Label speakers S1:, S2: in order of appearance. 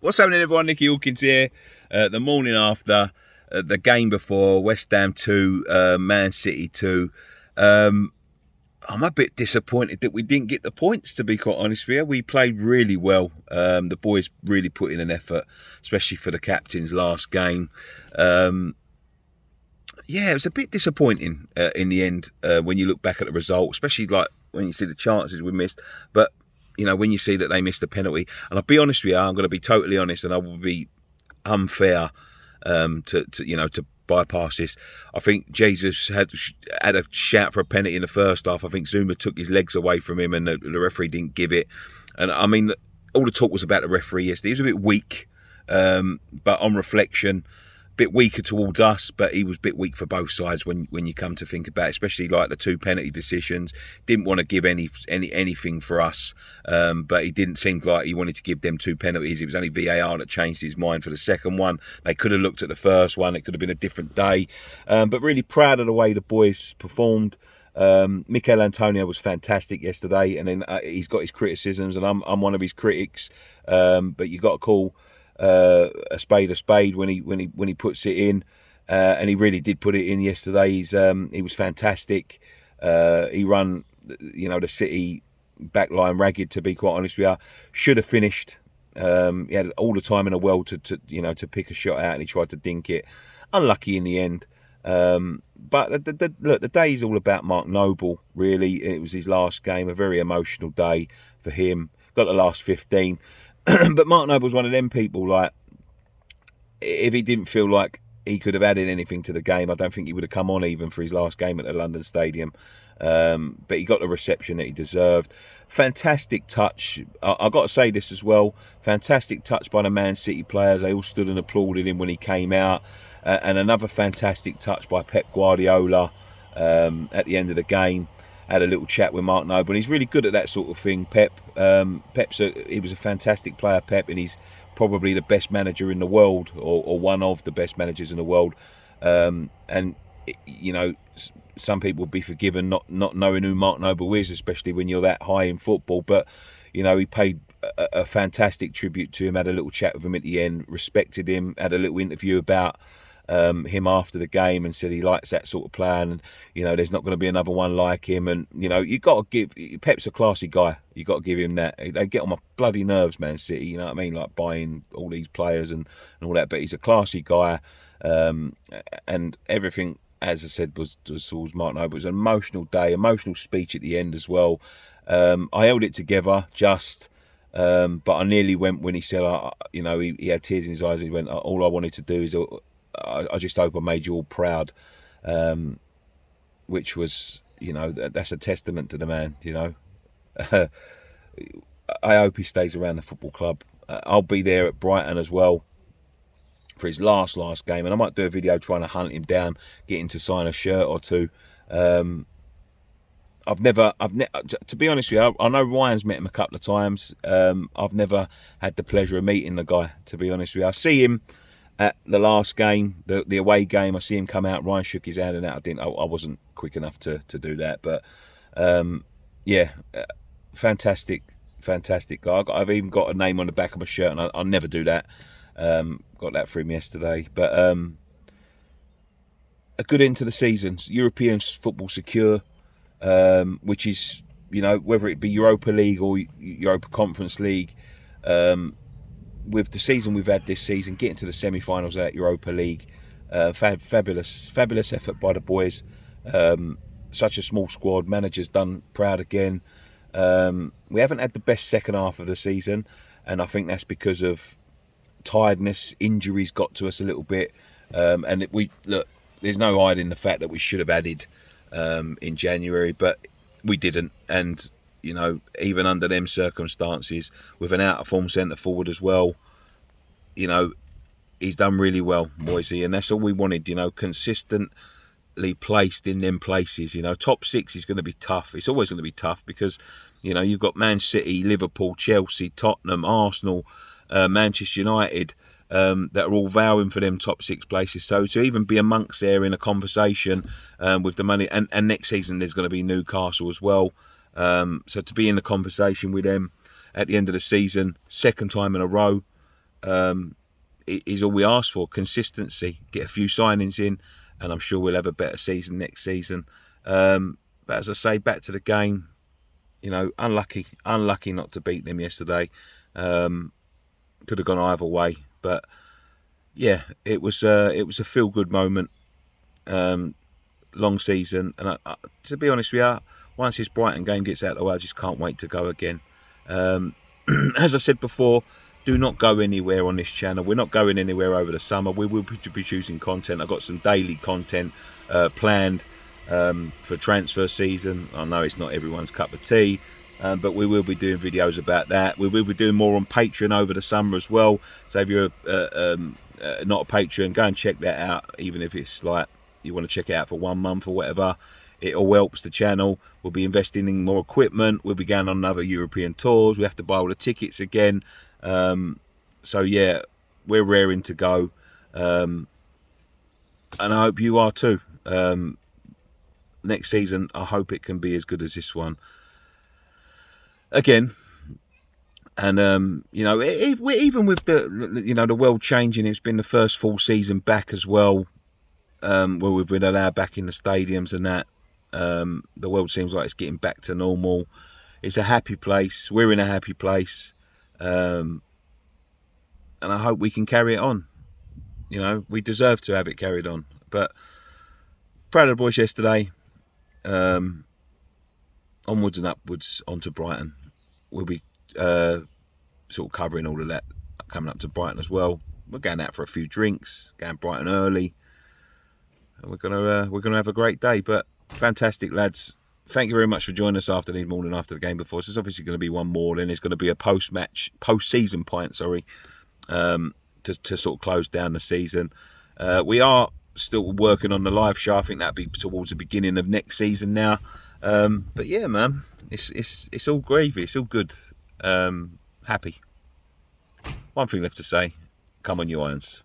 S1: What's happening, everyone? Nicky Hawkins here. The morning after the game before, West Ham 2, Man City 2. I'm a bit disappointed that we didn't get the points, to be quite honest with you. We played really well. The boys really put in an effort, especially for the captain's last game. Yeah, it was a bit disappointing in the end when you look back at the result, especially like when you see the chances we missed. But you know, when you see that they missed the penalty, and I'll be honest with you, I'm going to be totally honest, and I will be unfair to bypass this. I think Jesus had a shout for a penalty in the first half. I think Zuma took his legs away from him, and the referee didn't give it. And I mean, all the talk was about the referee yesterday. He was a bit weak, but on reflection, a bit weaker towards us, but he was a bit weak for both sides when you come to think about it, especially like the two penalty decisions. Didn't want to give anything for us, but he didn't seem like he wanted to give them two penalties. It was only VAR that changed his mind for the second one. They could have looked at the first one. It could have been a different day, but really proud of the way the boys performed. Mikel Antonio was fantastic yesterday, and then he's got his criticisms, and I'm one of his critics, but you got to call a spade when he puts it in, and he really did put it in yesterday. He was fantastic. He run the City backline ragged, to be quite honest with you. Should have finished. He had all the time in the world to pick a shot out, and he tried to dink it. Unlucky in the end. But look, the day is all about Mark Noble, really. It was his last game, a very emotional day for him. Got the last 15. But Mark Noble's one of them people, like, if he didn't feel like he could have added anything to the game, I don't think he would have come on even for his last game at the London Stadium. But he got the reception that he deserved. Fantastic touch. I've got to say this as well. Fantastic touch by the Man City players. They all stood and applauded him when he came out. And another fantastic touch by Pep Guardiola at the end of the game. Had a little chat with Mark Noble, and he's really good at that sort of thing. He was a fantastic player, Pep, and he's probably the best manager in the world, or one of the best managers in the world. And some people would be forgiven not knowing who Mark Noble is, especially when you're that high in football. But he paid a fantastic tribute to him. Had a little chat with him at the end, respected him. Had a little interview about him after the game, and said he likes that sort of player, and there's not going to be another one like him. And you got to give Pep's a classy guy. You got to give him that. They get on my bloody nerves, Man City. You know what I mean? Like buying all these players and all that. But he's a classy guy, and everything, as I said, was towards Mark Noble. It was an emotional day, emotional speech at the end as well. I held it together just. But I nearly went when he said, he had tears in his eyes. He went, all I wanted to do is, I just hope I made you all proud, which was, that's a testament to the man. I hope he stays around the football club. I'll be there at Brighton as well for his last game, and I might do a video trying to hunt him down, get him to sign a shirt or two. I've never, to be honest with you, I know Ryan's met him a couple of times. I've never had the pleasure of meeting the guy, to be honest with you. I see him at the last game, the away game. I see him come out. Ryan shook his hand and that. I wasn't quick enough to do that. But fantastic guy. I've even got a name on the back of my shirt, and I'll never do that. Got that for him yesterday. But a good end to the season. European football secure. Which is, whether it be Europa League or Europa Conference League, with the season we've had this season, getting to the semi-finals at Europa League, fabulous effort by the boys. Such a small squad. Manager's done proud again. We haven't had the best second half of the season, and I think that's because of tiredness. Injuries got to us a little bit, and there's no hiding the fact that we should have added in January, but we didn't. And even under them circumstances, with an out of form centre forward as well, he's done really well, Moisey, and that's all we wanted. Consistently placed in them places. Top six is going to be tough. It's always going to be tough because you've got Man City, Liverpool, Chelsea, Tottenham, Arsenal, Manchester United, that are all vowing for them top six places. So to even be amongst there in a conversation with the money, and next season there's going to be Newcastle as well. So to be in the conversation with them at the end of the season, second time in a row, is all we ask for. Consistency, get a few signings in, and I'm sure we'll have a better season next season. But as I say, back to the game, you know, unlucky not to beat them yesterday. Could have gone either way, but yeah, it was a feel good moment. Long season, and to be honest with you, once this Brighton game gets out of the way, I just can't wait to go again. As I said before, do not go anywhere on this channel. We're not going anywhere over the summer. We will be producing content. I've got some daily content planned for transfer season. I know it's not everyone's cup of tea, but we will be doing videos about that. We will be doing more on Patreon over the summer as well. So if you're not a Patreon, go and check that out, even if it's like you want to check it out for 1 month or whatever. It all helps the channel. We'll be investing in more equipment. We'll be going on other European tours. We have to buy all the tickets again. So yeah, we're raring to go. And I hope you are too. Next season, I hope it can be as good as this one. Again, and you know, even with the world changing, it's been the first full season back as well, where we've been allowed back in the stadiums and that. The world seems like it's getting back to normal. It's a happy place. We're in a happy place, and I hope we can carry it on. You know, we deserve to have it carried on. But proud of the boys yesterday. Onwards and upwards onto Brighton. We'll be sort of covering all of that coming up to Brighton as well. We're going out for a few drinks, going Brighton early, and we're gonna have a great day. But fantastic, lads. Thank you very much for joining us morning after the game before. So there's obviously going to be one more. Then there's going to be a post-season pint, to sort of close down the season. We are still working on the live show. I think that'll be towards the beginning of next season now. But yeah, man, it's all gravy. It's all good. Happy. One thing left to say. Come on, you Irons.